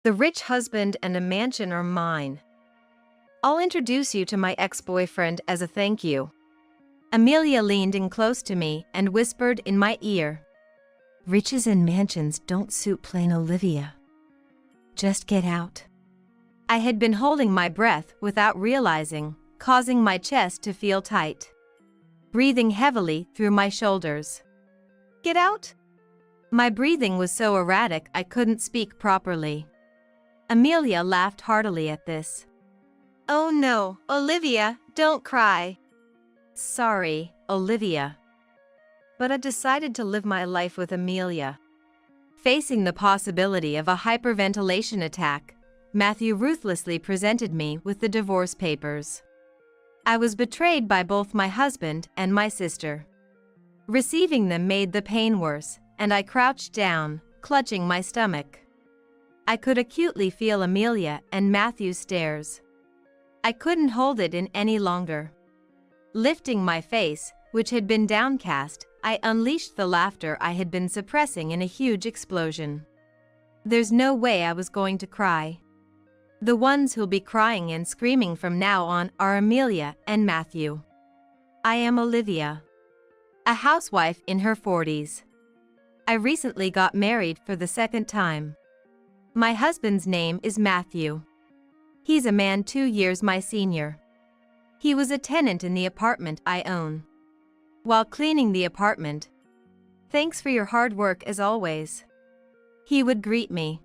The rich husband and a mansion are mine. I'll introduce you to my ex-boyfriend as a thank you. Amelia leaned in close to me and whispered in my ear. Riches and mansions don't suit plain Olivia. Just get out. I had been holding my breath without realizing, causing my chest to feel tight. Breathing heavily through my shoulders. Get out? My breathing was so erratic I couldn't speak properly. Amelia laughed heartily at this. Oh no, Olivia, don't cry. Sorry, Olivia. But I decided to live my life with Amelia. Facing the possibility of a hyperventilation attack, Matthew ruthlessly presented me with the divorce papers. I was betrayed by both my husband and my sister. Receiving them made the pain worse, and I crouched down, clutching my stomach. I could acutely feel Amelia and Matthew's stares. I couldn't hold it in any longer. Lifting my face, which had been downcast, I unleashed the laughter I had been suppressing in a huge explosion. There's no way I was going to cry. The ones who'll be crying and screaming from now on are Amelia and Matthew. I am Olivia, a housewife in her 40s. I recently got married for the second time. My husband's name is Matthew. He's a man 2 years my senior. He was a tenant in the apartment I own. While cleaning the apartment, "Thanks for your hard work as always," he would greet me.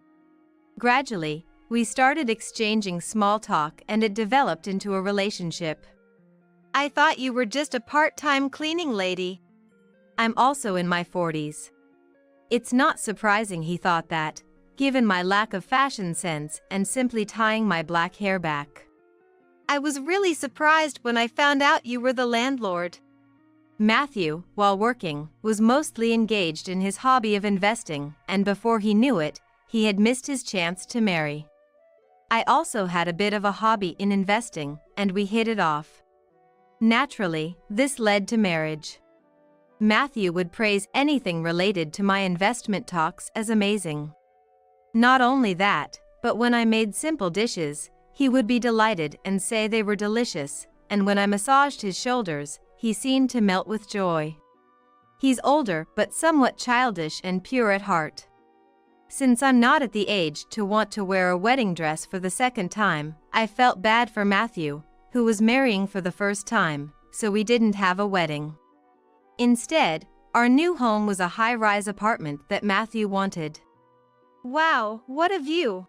Gradually, we started exchanging small talk and it developed into a relationship. I thought you were just a part-time cleaning lady. I'm also in my 40s. It's not surprising he thought that, given my lack of fashion sense and simply tying my black hair back. I was really surprised when I found out you were the landlord. Matthew, while working, was mostly engaged in his hobby of investing, and before he knew it, he had missed his chance to marry. I also had a bit of a hobby in investing, and we hit it off. Naturally, this led to marriage. Matthew would praise anything related to my investment talks as amazing. Not only that, but when I made simple dishes, he would be delighted and say they were delicious, and when I massaged his shoulders, he seemed to melt with joy. He's older but somewhat childish and pure at heart. Since I'm not at the age to want to wear a wedding dress for the second time, I felt bad for Matthew, who was marrying for the first time, so we didn't have a wedding. Instead, our new home was a high-rise apartment that Matthew wanted. Wow, what a view!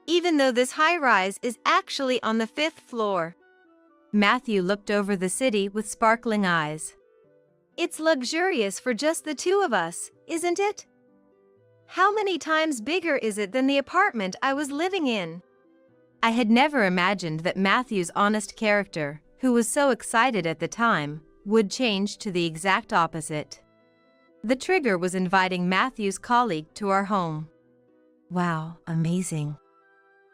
Even though this high-rise is actually on the 5th floor. Matthew looked over the city with sparkling eyes. It's luxurious for just the two of us, isn't it? How many times bigger is it than the apartment I was living in? I had never imagined that Matthew's honest character, who was so excited at the time, would change to the exact opposite. The trigger was inviting Matthew's colleague to our home. Wow, amazing.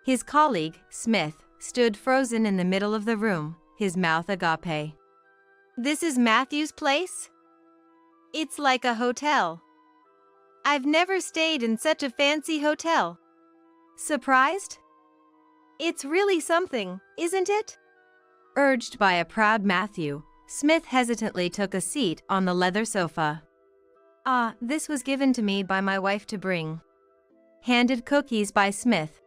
His colleague, Smith, stood frozen in the middle of the room, his mouth agape. This is Matthew's place? It's like a hotel. I've never stayed in such a fancy hotel. Surprised? It's really something, isn't it? Urged by a proud Matthew, Smith hesitantly took a seat on the leather sofa. This was given to me by my wife to bring. Handed cookies by Smith.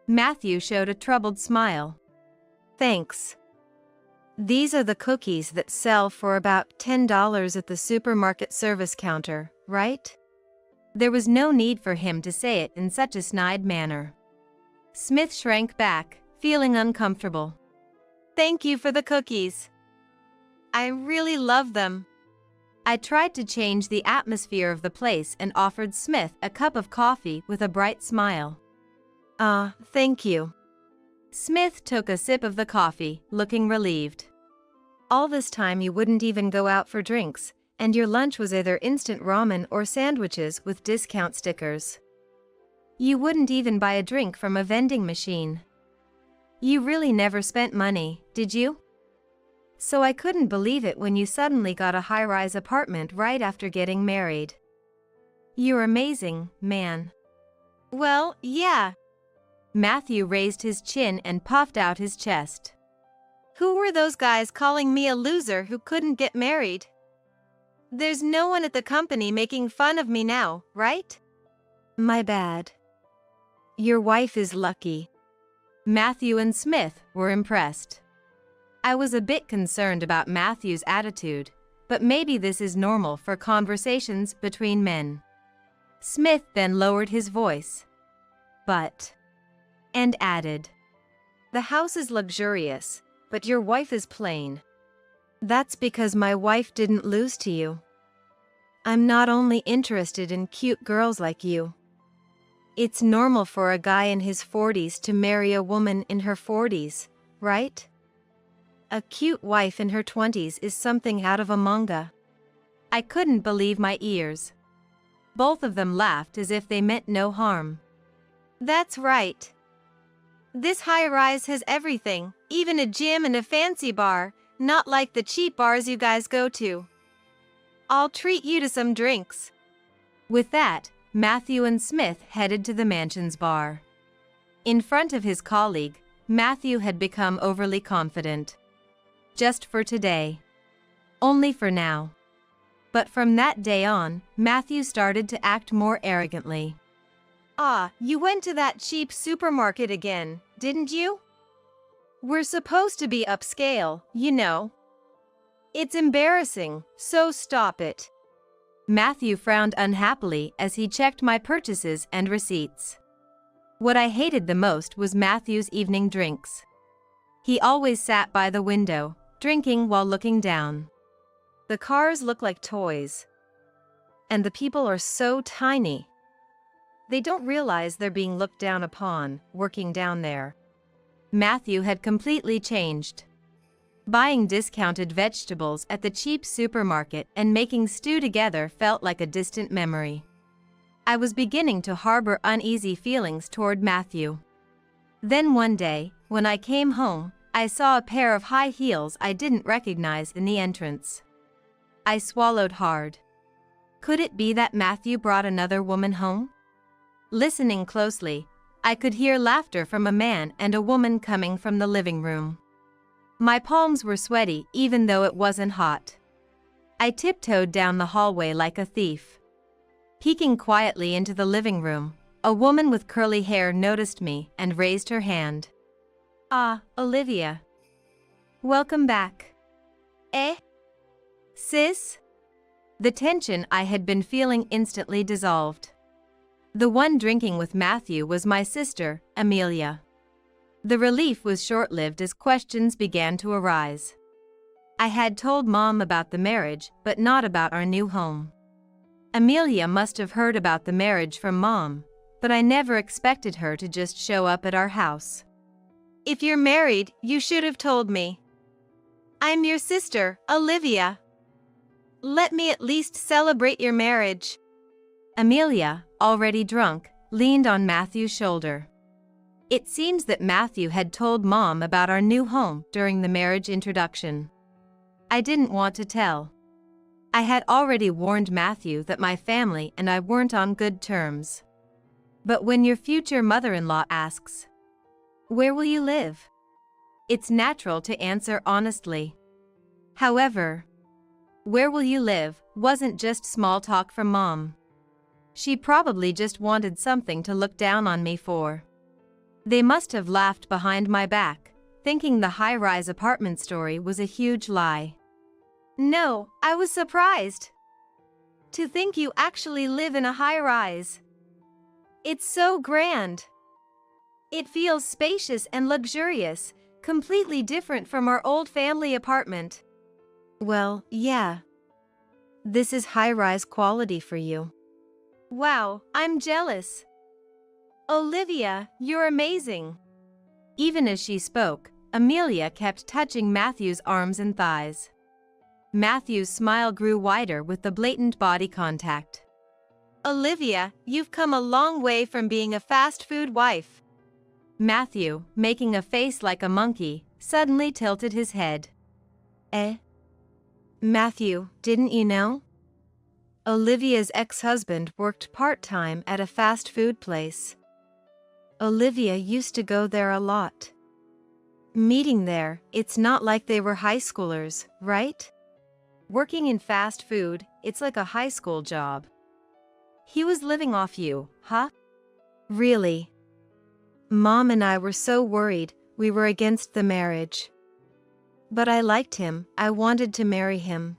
Matthew showed a troubled smile. Thanks. These are the cookies that sell for about $10 at the supermarket service counter, right? There was no need for him to say it in such a snide manner. Smith shrank back, feeling uncomfortable. Thank you for the cookies. I really love them. I tried to change the atmosphere of the place and offered Smith a cup of coffee with a bright smile. Thank you. Smith took a sip of the coffee, looking relieved. All this time you wouldn't even go out for drinks, and your lunch was either instant ramen or sandwiches with discount stickers. You wouldn't even buy a drink from a vending machine. You really never spent money, did you? So I couldn't believe it when you suddenly got a high-rise apartment right after getting married. You're amazing, man. Well, yeah. Matthew raised his chin and puffed out his chest. Who were those guys calling me a loser who couldn't get married? There's no one at the company making fun of me now, right? My bad. Your wife is lucky. Matthew and Smith were impressed. I was a bit concerned about Matthew's attitude, but maybe this is normal for conversations between men. Smith then lowered his voice. And added, the house is luxurious, but your wife is plain. That's because my wife didn't lose to you. I'm not only interested in cute girls like you. It's normal for a guy in his 40s to marry a woman in her 40s, right? A cute wife in her 20s is something out of a manga. I couldn't believe my ears. Both of them laughed as if they meant no harm. That's right. This high-rise has everything, even a gym and a fancy bar, not like the cheap bars you guys go to. I'll treat you to some drinks. With that, Matthew and Smith headed to the mansion's bar. In front of his colleague, Matthew had become overly confident. Just for today. Only for now. But from that day on, Matthew started to act more arrogantly. Ah, you went to that cheap supermarket again, didn't you? We're supposed to be upscale, you know. It's embarrassing, so stop it. Matthew frowned unhappily as he checked my purchases and receipts. What I hated the most was Matthew's evening drinks. He always sat by the window, drinking while looking down. The cars look like toys. And the people are so tiny. They don't realize they're being looked down upon, working down there. Matthew had completely changed. Buying discounted vegetables at the cheap supermarket and making stew together felt like a distant memory. I was beginning to harbor uneasy feelings toward Matthew. Then one day, when I came home, I saw a pair of high heels I didn't recognize in the entrance. I swallowed hard. Could it be that Matthew brought another woman home? Listening closely, I could hear laughter from a man and a woman coming from the living room. My palms were sweaty even though it wasn't hot. I tiptoed down the hallway like a thief. Peeking quietly into the living room, a woman with curly hair noticed me and raised her hand. Ah, Olivia. Welcome back. Eh? Sis? The tension I had been feeling instantly dissolved. The one drinking with Matthew was my sister, Amelia. The relief was short-lived as questions began to arise. I had told Mom about the marriage, but not about our new home. Amelia must have heard about the marriage from Mom, but I never expected her to just show up at our house. If you're married, you should have told me. I'm your sister, Olivia. Let me at least celebrate your marriage. Amelia, already drunk, leaned on Matthew's shoulder. It seems that Matthew had told Mom about our new home during the marriage introduction. I didn't want to tell. I had already warned Matthew that my family and I weren't on good terms. But when your future mother-in-law asks, "Where will you live?" it's natural to answer honestly. However, "Where will you live?" wasn't just small talk from Mom. She probably just wanted something to look down on me for. They must have laughed behind my back, thinking the high-rise apartment story was a huge lie. No, I was surprised. To think you actually live in a high-rise. It's so grand. It feels spacious and luxurious, completely different from our old family apartment. Well, yeah. This is high-rise quality for you. Wow, I'm jealous. Olivia, you're amazing. Even as she spoke, Amelia kept touching Matthew's arms and thighs. Matthew's smile grew wider with the blatant body contact. Olivia, you've come a long way from being a fast food wife. Matthew, making a face like a monkey, suddenly tilted his head. Eh? Matthew, didn't you know? Olivia's ex-husband worked part-time at a fast food place. Olivia used to go there a lot. Meeting there, it's not like they were high schoolers, right? Working in fast food, it's like a high school job. He was living off you, huh? Really? Mom and I were so worried, we were against the marriage. But I liked him, I wanted to marry him.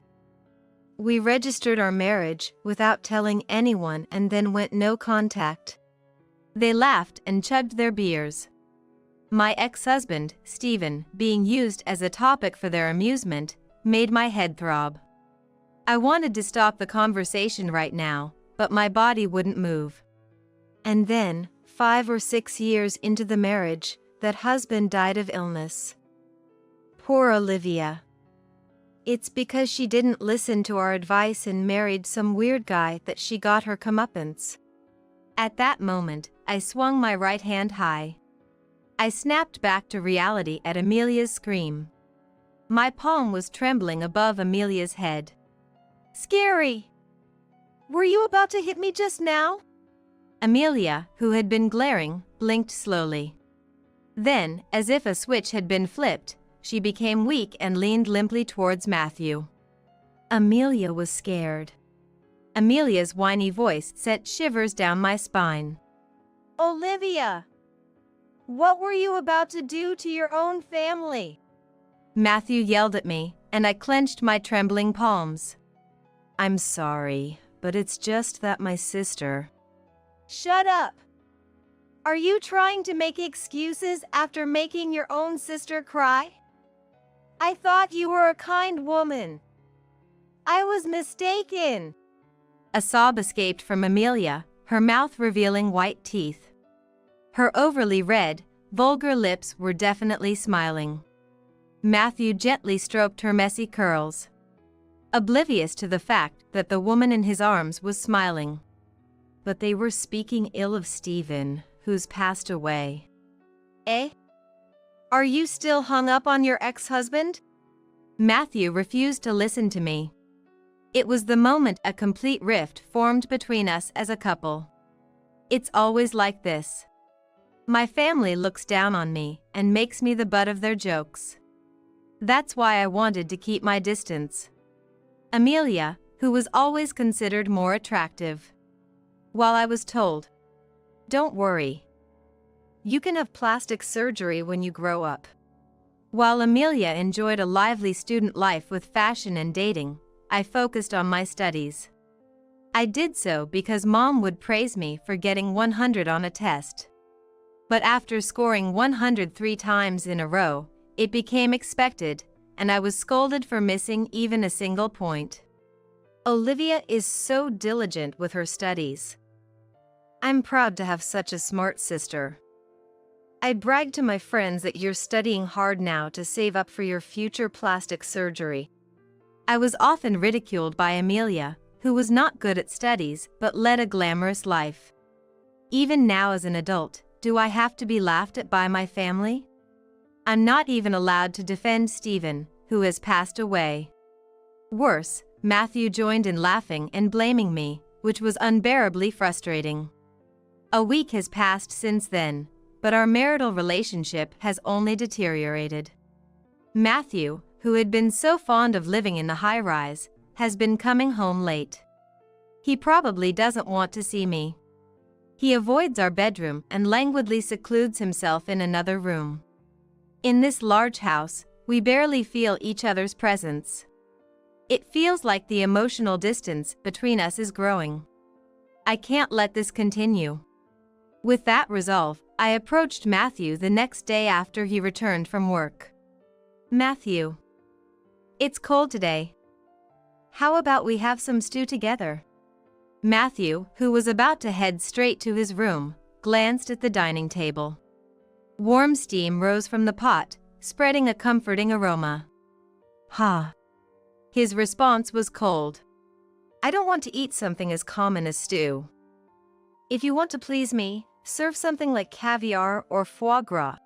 We registered our marriage without telling anyone and then went no contact. They laughed and chugged their beers. My ex-husband, Stephen, being used as a topic for their amusement, made my head throb. I wanted to stop the conversation right now, but my body wouldn't move. And then, 5 or 6 years into the marriage, that husband died of illness. Poor Olivia. It's because she didn't listen to our advice and married some weird guy that she got her comeuppance. At that moment, I swung my right hand high. I snapped back to reality at Amelia's scream. My palm was trembling above Amelia's head. Scary! Were you about to hit me just now? Amelia, who had been glaring, blinked slowly. Then, as if a switch had been flipped, she became weak and leaned limply towards Matthew. Amelia was scared. Amelia's whiny voice sent shivers down my spine. Olivia! What were you about to do to your own family? Matthew yelled at me, and I clenched my trembling palms. I'm sorry, but it's just that my sister... Shut up! Are you trying to make excuses after making your own sister cry? I thought you were a kind woman. I was mistaken. A sob escaped from Amelia, her mouth revealing white teeth. Her overly red, vulgar lips were definitely smiling. Matthew gently stroked her messy curls, oblivious to the fact that the woman in his arms was smiling. But they were speaking ill of Stephen, who's passed away. Eh? Are you still hung up on your ex-husband? Matthew refused to listen to me. It was the moment a complete rift formed between us as a couple. It's always like this. My family looks down on me and makes me the butt of their jokes. That's why I wanted to keep my distance. Amelia, who was always considered more attractive. While I was told, don't worry. You can have plastic surgery when you grow up. While Amelia enjoyed a lively student life with fashion and dating, I focused on my studies. I did so because Mom would praise me for getting 100 on a test. But after scoring 103 times in a row, it became expected, and I was scolded for missing even a single point. Olivia is so diligent with her studies. I'm proud to have such a smart sister. I brag to my friends that you're studying hard now to save up for your future plastic surgery. I was often ridiculed by Amelia, who was not good at studies but led a glamorous life. Even now as an adult, do I have to be laughed at by my family? I'm not even allowed to defend Stephen, who has passed away. Worse, Matthew joined in laughing and blaming me, which was unbearably frustrating. A week has passed since then, but our marital relationship has only deteriorated. Matthew, who had been so fond of living in the high-rise, has been coming home late. He probably doesn't want to see me. He avoids our bedroom and languidly secludes himself in another room. In this large house, we barely feel each other's presence. It feels like the emotional distance between us is growing. I can't let this continue. With that resolve, I approached Matthew the next day after he returned from work. Matthew. It's cold today. How about we have some stew together? Matthew, who was about to head straight to his room, glanced at the dining table. Warm steam rose from the pot, spreading a comforting aroma. Ha! His response was cold. I don't want to eat something as common as stew. If you want to please me, serve something like caviar or foie gras.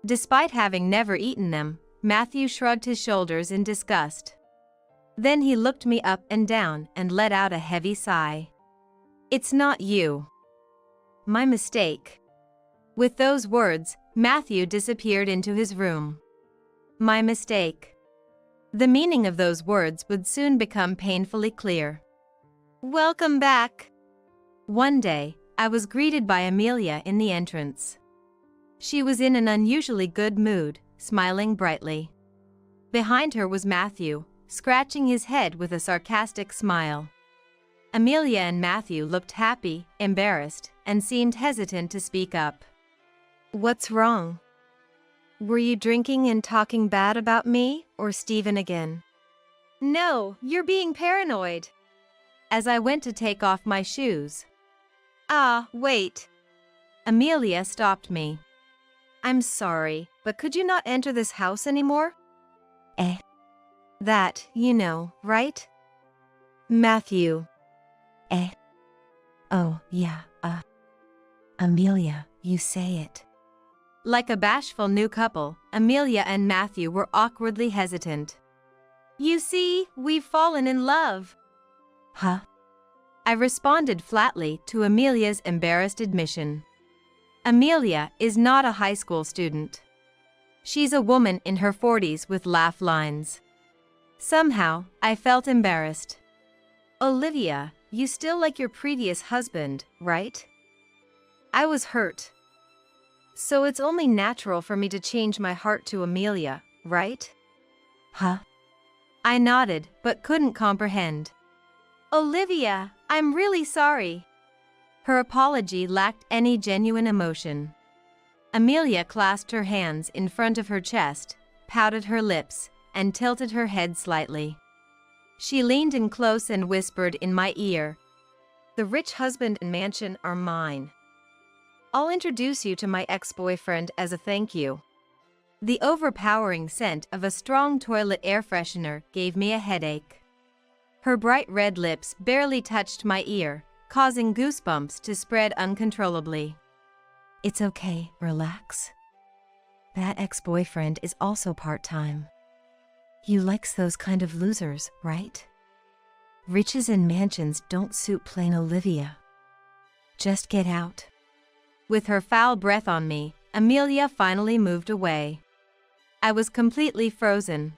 Despite having never eaten them, Matthew shrugged his shoulders in disgust. Then he looked me up and down and let out a heavy sigh. "It's not you." "My mistake." With those words, Matthew disappeared into his room. My mistake. The meaning of those words would soon become painfully clear. "Welcome back." One day, I was greeted by Amelia in the entrance. She was in an unusually good mood, smiling brightly. Behind her was Matthew, scratching his head with a sarcastic smile. Amelia and Matthew looked happy, embarrassed, and seemed hesitant to speak up. "What's wrong? Were you drinking and talking bad about me or Stephen again?" "No, you're being paranoid." As I went to take off my shoes. "Ah, wait." Amelia stopped me. "I'm sorry, but could you not enter this house anymore?" That, you know, right?" Matthew. Oh, yeah, Amelia, you say it." Like a bashful new couple, Amelia and Matthew were awkwardly hesitant. "You see, we've fallen in love." "Huh?" I responded flatly to Amelia's embarrassed admission. Amelia is not a high school student. She's a woman in her 40s with laugh lines. Somehow, I felt embarrassed. "Olivia, you still like your previous husband, right?" I was hurt. "So it's only natural for me to change my heart to Amelia, right?" "Huh?" I nodded, but couldn't comprehend. "Olivia, I'm really sorry." Her apology lacked any genuine emotion. Amelia clasped her hands in front of her chest, pouted her lips, and tilted her head slightly. She leaned in close and whispered in my ear, "The rich husband and mansion are mine. I'll introduce you to my ex-boyfriend as a thank you." The overpowering scent of a strong toilet air freshener gave me a headache. Her bright red lips barely touched my ear, causing goosebumps to spread uncontrollably. "It's okay, relax. That ex-boyfriend is also part-time. You likes those kind of losers, right? Riches and mansions don't suit plain Olivia. Just get out." With her foul breath on me, Amelia finally moved away. I was completely frozen.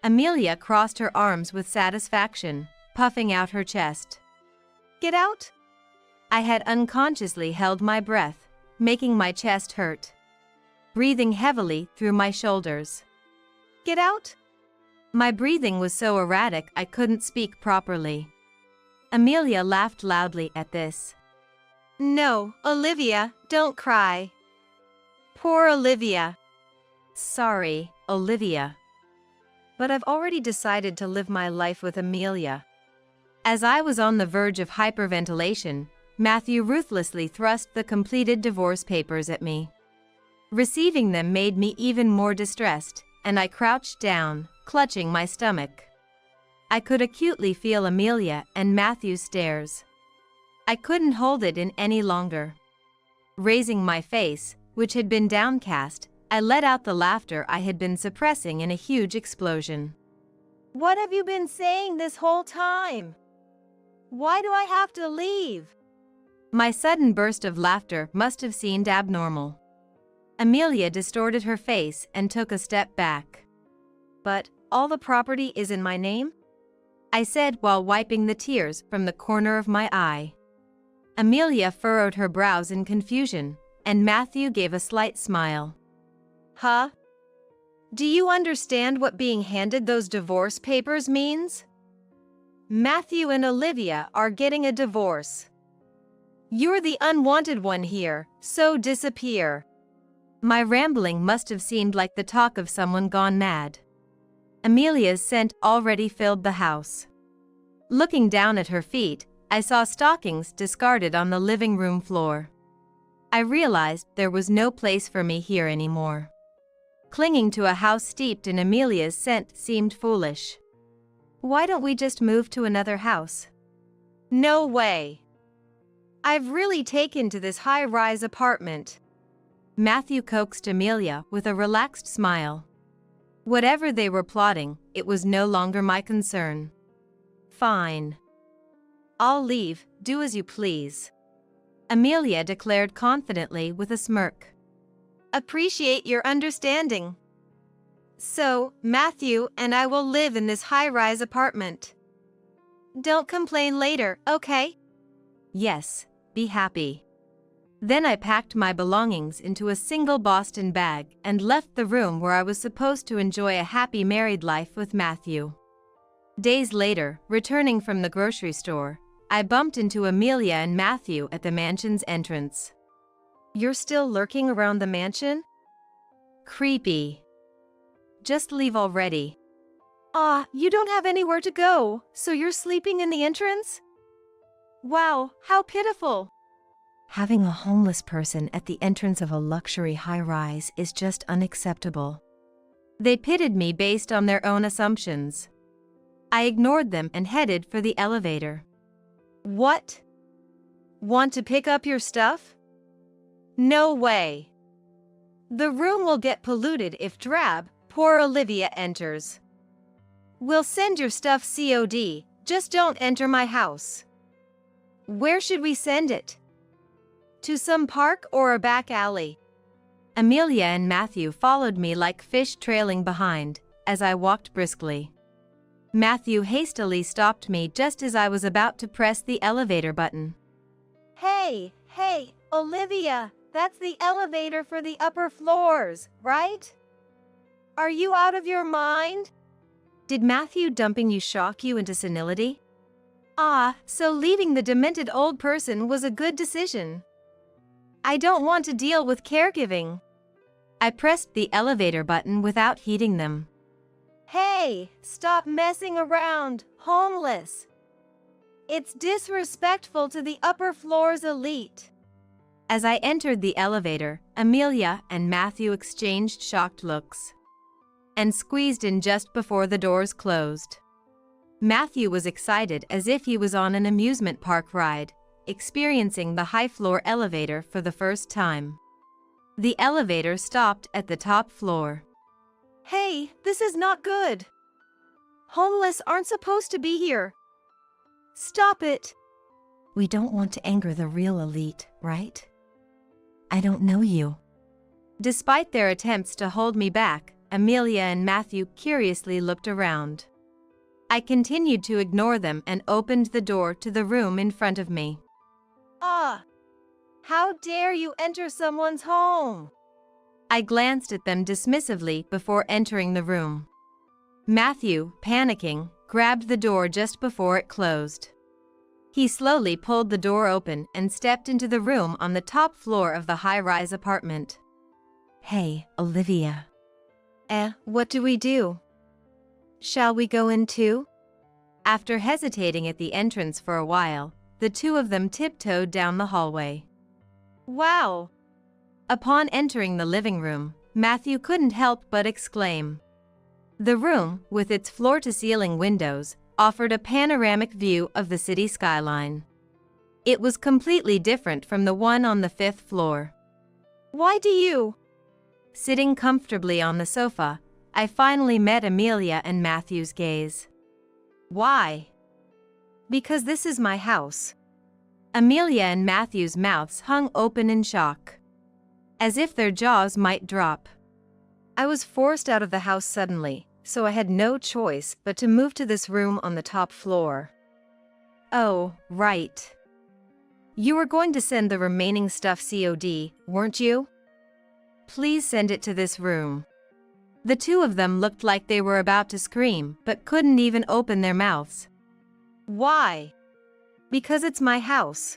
Amelia crossed her arms with satisfaction, puffing out her chest. "Get out?" I had unconsciously held my breath, making my chest hurt. Breathing heavily through my shoulders. "Get out?" My breathing was so erratic I couldn't speak properly. Amelia laughed loudly at this. "No, Olivia, don't cry." Poor Olivia. "Sorry, Olivia. But I've already decided to live my life with Amelia." As I was on the verge of hyperventilation, Matthew ruthlessly thrust the completed divorce papers at me. Receiving them made me even more distressed, and I crouched down, clutching my stomach. I could acutely feel Amelia and Matthew's stares. I couldn't hold it in any longer. Raising my face, which had been downcast, I let out the laughter I had been suppressing in a huge explosion. "What have you been saying this whole time? Why do I have to leave?" My sudden burst of laughter must have seemed abnormal. Amelia distorted her face and took a step back. "But all the property is in my name?" I said while wiping the tears from the corner of my eye. Amelia furrowed her brows in confusion, and Matthew gave a slight smile. "Huh? Do you understand what being handed those divorce papers means? Matthew and Olivia are getting a divorce. You're the unwanted one here, so disappear." My rambling must have seemed like the talk of someone gone mad. Amelia's scent already filled the house. Looking down at her feet, I saw stockings discarded on the living room floor. I realized there was no place for me here anymore. Clinging to a house steeped in Amelia's scent seemed foolish. "Why don't we just move to another house?" "No way. I've really taken to this high-rise apartment." Matthew coaxed Amelia with a relaxed smile. Whatever they were plotting, it was no longer my concern. Fine. I'll leave, do as you please, Amelia declared confidently with a smirk. Appreciate your understanding. So, Matthew and I will live in this high-rise apartment. Don't complain later, okay? Yes, be happy. Then I packed my belongings into a single Boston bag and left the room where I was supposed to enjoy a happy married life with Matthew. Days later, returning from the grocery store, I bumped into Amelia and Matthew at the mansion's entrance. You're still lurking around the mansion? Creepy. Just leave already. You don't have anywhere to go, so you're sleeping in the entrance? Wow, how pitiful. Having a homeless person at the entrance of a luxury high-rise is just unacceptable. They pitied me based on their own assumptions. I ignored them and headed for the elevator. What? Want to pick up your stuff? No way. The room will get polluted if drab, poor Olivia enters. We'll send your stuff COD, just don't enter my house. Where should we send it? To some park or a back alley? Amelia and Matthew followed me like fish trailing behind, as I walked briskly. Matthew hastily stopped me just as I was about to press the elevator button. Hey, Olivia, that's the elevator for the upper floors, right? Are you out of your mind? Did Matthew dumping you shock you into senility? So leaving the demented old person was a good decision. I don't want to deal with caregiving. I pressed the elevator button without heeding them. Hey, stop messing around, homeless. It's disrespectful to the upper floor's elite. As I entered the elevator, Amelia and Matthew exchanged shocked looks and squeezed in just before the doors closed. Matthew was excited as if he was on an amusement park ride, experiencing the high-floor elevator for the first time. The elevator stopped at the top floor. Hey, this is not good. Homeless aren't supposed to be here. Stop it. We don't want to anger the real elite, right? I don't know you. Despite their attempts to hold me back, Amelia and Matthew curiously looked around. I continued to ignore them and opened the door to the room in front of me. How dare you enter someone's home? I glanced at them dismissively before entering the room. Matthew, panicking, grabbed the door just before it closed. He slowly pulled the door open and stepped into the room on the top floor of the high-rise apartment. Hey, Olivia. What do we do? Shall we go in too? After hesitating at the entrance for a while, the two of them tiptoed down the hallway. Wow! Upon entering the living room, Matthew couldn't help but exclaim. The room, with its floor-to-ceiling windows, offered a panoramic view of the city skyline. It was completely different from the one on the 5th floor. Why do you? Sitting comfortably on the sofa, I finally met Amelia and Matthew's gaze. Why? Because this is my house. Amelia and Matthew's mouths hung open in shock, as if their jaws might drop. I was forced out of the house suddenly, so I had no choice but to move to this room on the top floor. Oh, right. You were going to send the remaining stuff COD, weren't you? Please send it to this room. The two of them looked like they were about to scream, but couldn't even open their mouths. Why? Because it's my house.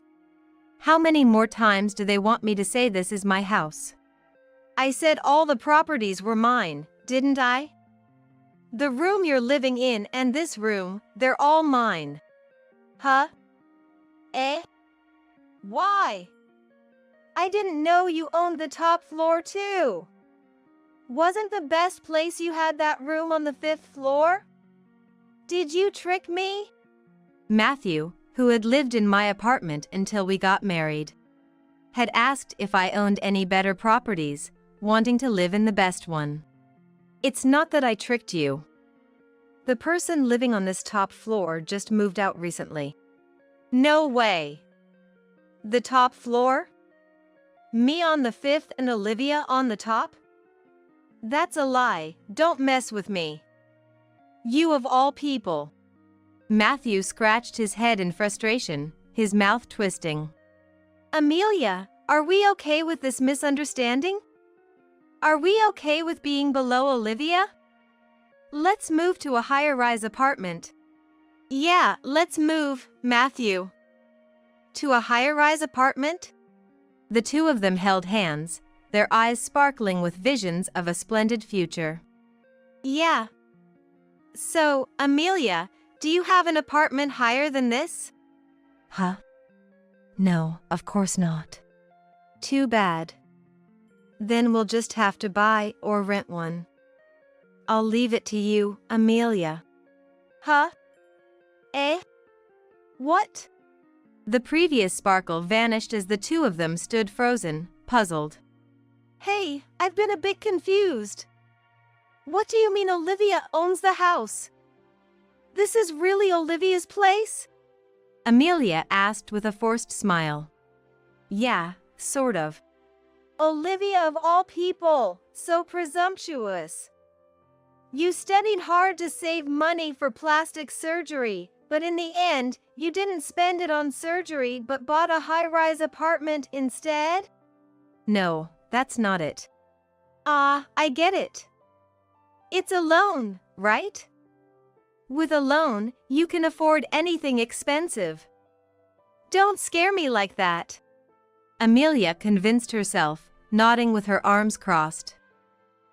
How many more times do they want me to say this is my house? I said all the properties were mine, didn't I? The room you're living in and this room, they're all mine. Huh? Why? I didn't know you owned the top floor too. Wasn't the best place you had that room on the 5th floor? Did you trick me? Matthew, who had lived in my apartment until we got married, had asked if I owned any better properties, wanting to live in the best one. It's not that I tricked you. The person living on this top floor just moved out recently. No way. The top floor? Me on the fifth and Olivia on the top? That's a lie, don't mess with me. You of all people. Matthew scratched his head in frustration, his mouth twisting. Amelia, are we okay with this misunderstanding? Are we okay with being below Olivia? Let's move to a higher-rise apartment. Yeah, let's move, Matthew. To a higher-rise apartment? The two of them held hands, their eyes sparkling with visions of a splendid future. Yeah. So, Amelia, do you have an apartment higher than this? Huh? No, of course not. Too bad. Then we'll just have to buy or rent one. I'll leave it to you, Amelia. Huh? Eh? What? The previous sparkle vanished as the two of them stood frozen, puzzled. Hey, I've been a bit confused. What do you mean Olivia owns the house? This is really Olivia's place? Amelia asked with a forced smile. Yeah, sort of. Olivia of all people, so presumptuous. You studied hard to save money for plastic surgery, but in the end, you didn't spend it on surgery but bought a high-rise apartment instead? No, that's not it. I get it. It's a loan, right? With a loan, you can afford anything expensive. Don't scare me like that. Amelia convinced herself, nodding with her arms crossed.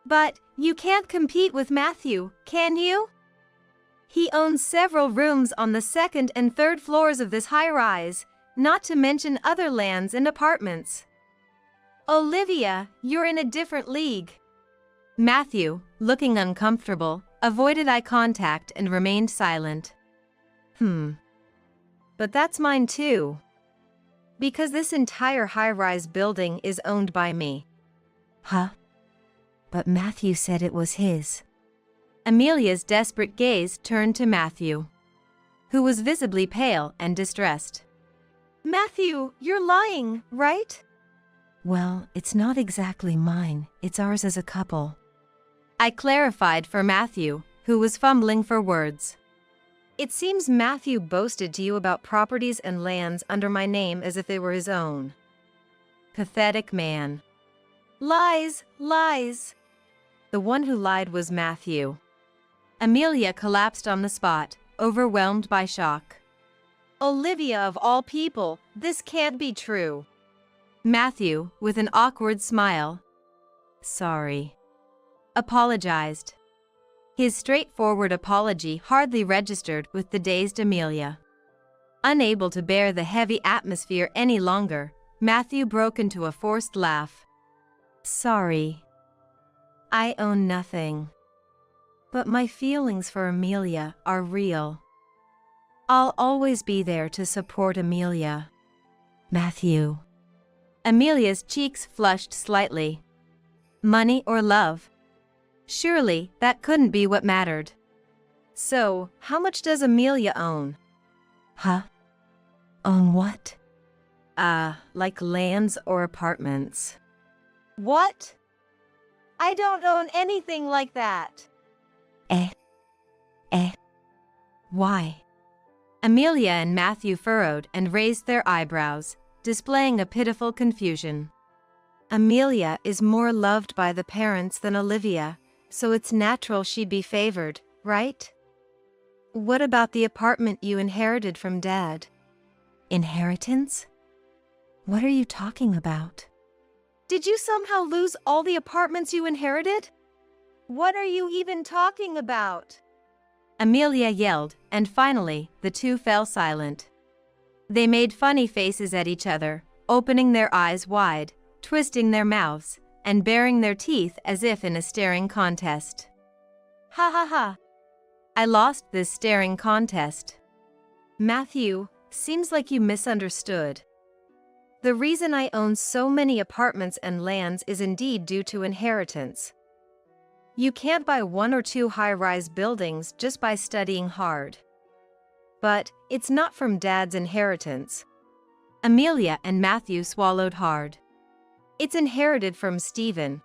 But you can't compete with Matthew, can you? He owns several rooms on the second and third floors of this high-rise, not to mention other lands and apartments. Olivia, you're in a different league. Matthew, looking uncomfortable, avoided eye contact and remained silent. But that's mine too. Because this entire high-rise building is owned by me. Huh? But Matthew said it was his. Amelia's desperate gaze turned to Matthew, who was visibly pale and distressed. Matthew, you're lying, right? Well, it's not exactly mine. It's ours as a couple. I clarified for Matthew, who was fumbling for words. It seems Matthew boasted to you about properties and lands under my name as if they were his own. Pathetic man. Lies, lies. The one who lied was Matthew. Amelia collapsed on the spot, overwhelmed by shock. Olivia of all people, this can't be true. Matthew, with an awkward smile. Sorry. Apologized. His straightforward apology hardly registered with the dazed Amelia. Unable to bear the heavy atmosphere any longer, Matthew broke into a forced laugh. Sorry. I own nothing. But my feelings for Amelia are real. I'll always be there to support Amelia. Matthew. Amelia's cheeks flushed slightly. Money or love? Surely that couldn't be what mattered. So, how much does Amelia own? Huh? Own what? Like lands or apartments. What? I don't own anything like that. Why? Amelia and Matthew furrowed and raised their eyebrows, displaying a pitiful confusion. Amelia is more loved by the parents than Olivia, so it's natural she'd be favored, right? What about the apartment you inherited from Dad? Inheritance? What are you talking about? Did you somehow lose all the apartments you inherited? What are you even talking about? Amelia yelled, and finally, the two fell silent. They made funny faces at each other, opening their eyes wide, twisting their mouths, and baring their teeth as if in a staring contest. Ha ha ha. I lost this staring contest. Matthew, seems like you misunderstood. The reason I own so many apartments and lands is indeed due to inheritance. You can't buy 1 or 2 high-rise buildings just by studying hard. But it's not from Dad's inheritance. Amelia and Matthew swallowed hard. It's inherited from Stephen.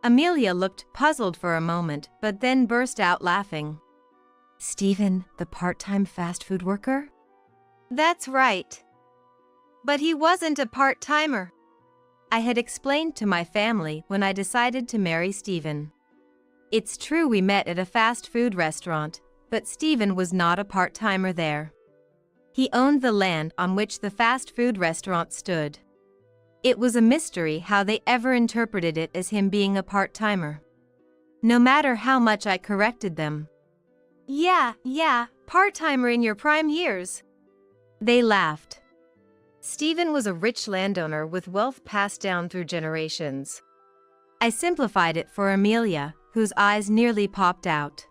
Amelia looked puzzled for a moment, but then burst out laughing. Stephen, the part-time fast food worker? That's right. But he wasn't a part-timer. I had explained to my family when I decided to marry Stephen. It's true we met at a fast food restaurant, but Stephen was not a part-timer there. He owned the land on which the fast food restaurant stood. It was a mystery how they ever interpreted it as him being a part-timer. No matter how much I corrected them. Yeah, part-timer in your prime years. They laughed. Stephen was a rich landowner with wealth passed down through generations. I simplified it for Amelia, whose eyes nearly popped out.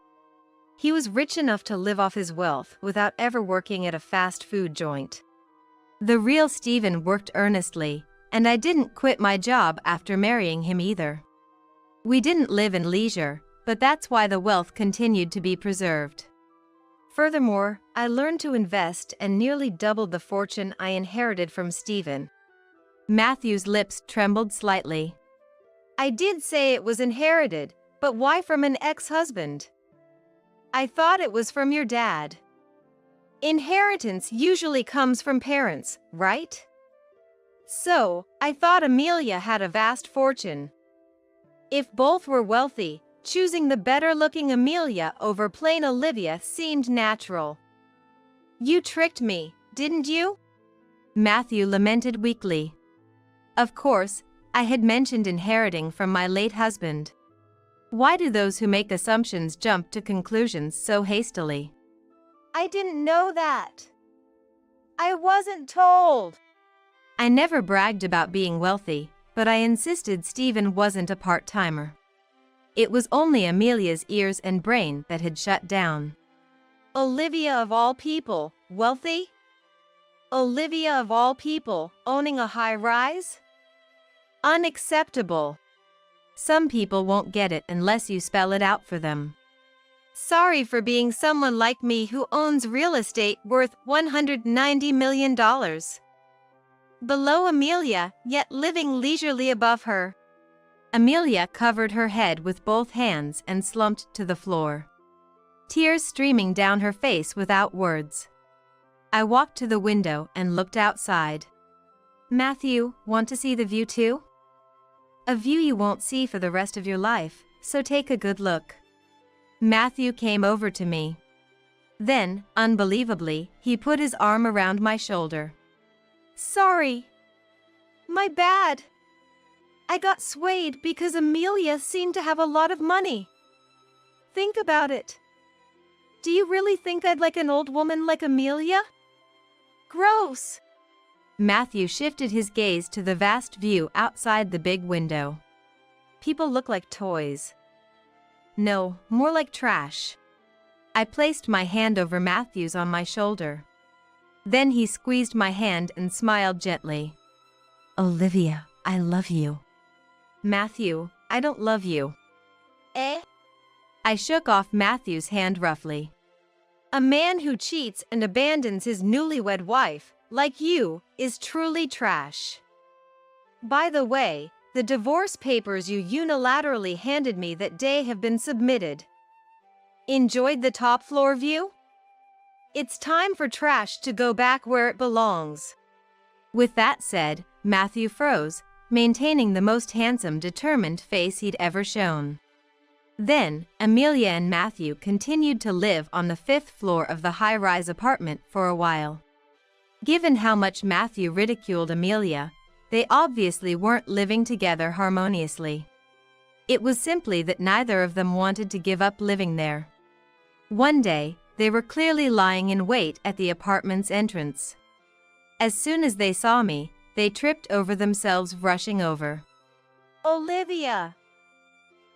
He was rich enough to live off his wealth without ever working at a fast food joint. The real Stephen worked earnestly, and I didn't quit my job after marrying him either. We didn't live in leisure, but that's why the wealth continued to be preserved. Furthermore, I learned to invest and nearly doubled the fortune I inherited from Stephen. Matthew's lips trembled slightly. I did say it was inherited, but why from an ex-husband? I thought it was from your dad. Inheritance usually comes from parents, right? So, I thought Amelia had a vast fortune. If both were wealthy, choosing the better-looking Amelia over plain Olivia seemed natural. You tricked me, didn't you? Matthew lamented weakly. Of course, I had mentioned inheriting from my late husband. Why do those who make assumptions jump to conclusions so hastily? I didn't know that. I wasn't told. I never bragged about being wealthy, but I insisted Stephen wasn't a part-timer. It was only Amelia's ears and brain that had shut down. Olivia of all people, wealthy? Olivia of all people, owning a high-rise? Unacceptable. Some people won't get it unless you spell it out for them. Sorry for being someone like me who owns real estate worth $190 million. Below Amelia, yet living leisurely above her. Amelia covered her head with both hands and slumped to the floor. Tears streaming down her face without words. I walked to the window and looked outside. Matthew, want to see the view too? A view you won't see for the rest of your life, so take a good look. Matthew came over to me. Then, unbelievably, he put his arm around my shoulder. Sorry. My bad. I got swayed because Amelia seemed to have a lot of money. Think about it. Do you really think I'd like an old woman like Amelia? Gross. Matthew shifted his gaze to the vast view outside the big window. People look like toys. No, more like trash. I placed my hand over Matthew's on my shoulder. Then he squeezed my hand and smiled gently. Olivia, I love you. Matthew, I don't love you. Eh? I shook off Matthew's hand roughly. A man who cheats and abandons his newlywed wife, like you, is truly trash. By the way, the divorce papers you unilaterally handed me that day have been submitted. Enjoyed the top floor view? It's time for trash to go back where it belongs. With that said, Matthew froze, maintaining the most handsome, determined face he'd ever shown. Then, Amelia and Matthew continued to live on the 5th floor of the high-rise apartment for a while. Given how much Matthew ridiculed Amelia, they obviously weren't living together harmoniously. It was simply that neither of them wanted to give up living there. One day, they were clearly lying in wait at the apartment's entrance. As soon as they saw me, they tripped over themselves rushing over. Olivia!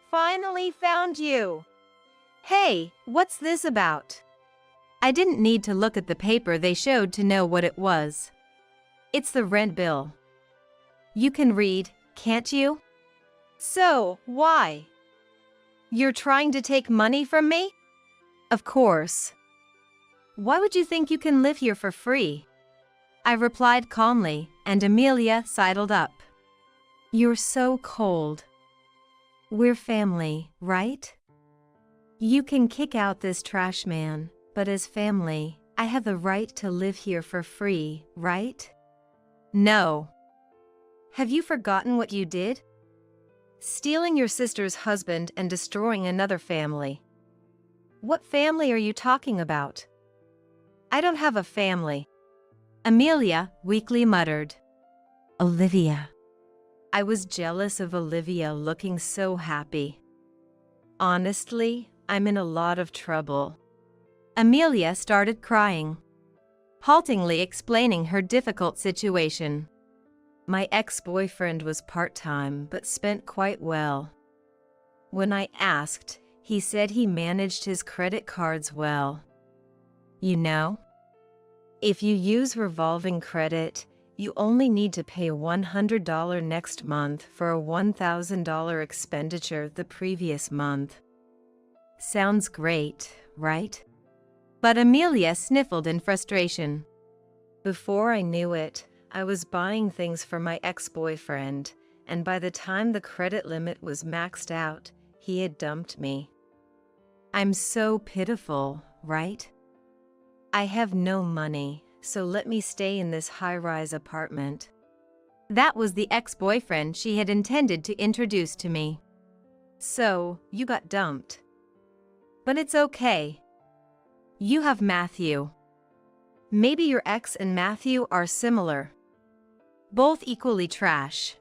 Finally found you! Hey, what's this about? I didn't need to look at the paper they showed to know what it was. It's the rent bill. You can read, can't you? So, why? You're trying to take money from me? Of course. Why would you think you can live here for free? I replied calmly, and Amelia sidled up. You're so cold. We're family, right? You can kick out this trash man, but as family, I have the right to live here for free, right? No. Have you forgotten what you did? Stealing your sister's husband and destroying another family. What family are you talking about? I don't have a family. Amelia weakly muttered. Olivia. I was jealous of Olivia looking so happy. Honestly, I'm in a lot of trouble. Amelia started crying, haltingly explaining her difficult situation. My ex-boyfriend was part-time but spent quite well. When I asked, he said he managed his credit cards well. You know, if you use revolving credit, you only need to pay $100 next month for a $1,000 expenditure the previous month. Sounds great, right? But Amelia sniffled in frustration. Before I knew it, I was buying things for my ex-boyfriend, and by the time the credit limit was maxed out, he had dumped me. I'm so pitiful, right? I have no money, so let me stay in this high-rise apartment. That was the ex-boyfriend she had intended to introduce to me. So, you got dumped. But it's okay. You have Matthew. Maybe your ex and Matthew are similar. Both equally trash.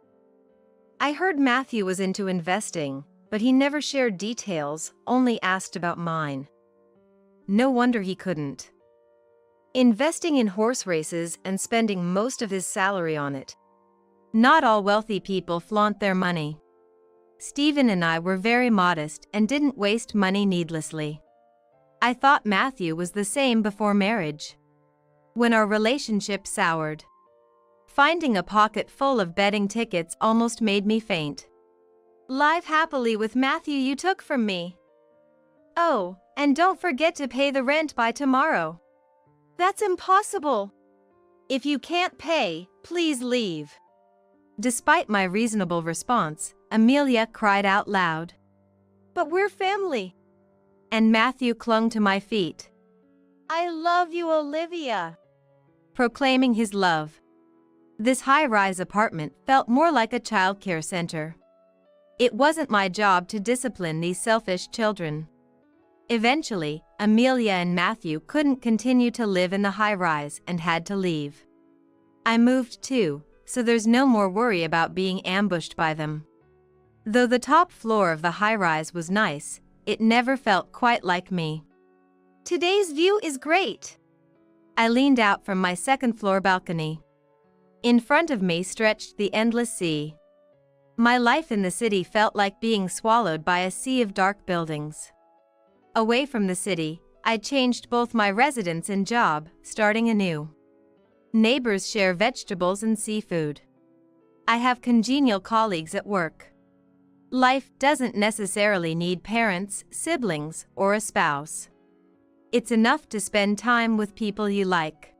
I heard Matthew was into investing, but he never shared details, only asked about mine. No wonder he couldn't. Investing in horse races and spending most of his salary on it. Not all wealthy people flaunt their money. Stephen and I were very modest and didn't waste money needlessly. I thought Matthew was the same before marriage. When our relationship soured, finding a pocket full of betting tickets almost made me faint. Live happily with Matthew you took from me. Oh, and don't forget to pay the rent by tomorrow. That's impossible. If you can't pay, please leave. Despite my reasonable response, Amelia cried out loud. But we're family. And Matthew clung to my feet. I love you, Olivia. Proclaiming his love. This high-rise apartment felt more like a childcare center. It wasn't my job to discipline these selfish children. Eventually, Amelia and Matthew couldn't continue to live in the high-rise and had to leave. I moved too, so there's no more worry about being ambushed by them. Though the top floor of the high-rise was nice, it never felt quite like me. Today's view is great. I leaned out from my second-floor balcony. In front of me stretched the endless sea. My life in the city felt like being swallowed by a sea of dark buildings. Away from the city, I changed both my residence and job, starting anew. Neighbors share vegetables and seafood. I have congenial colleagues at work. Life doesn't necessarily need parents, siblings, or a spouse. It's enough to spend time with people you like.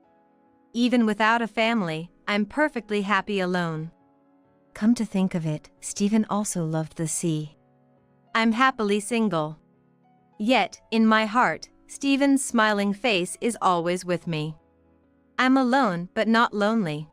Even without a family, I'm perfectly happy alone. Come to think of it, Stephen also loved the sea. I'm happily single. Yet, in my heart, Stephen's smiling face is always with me. I'm alone but not lonely.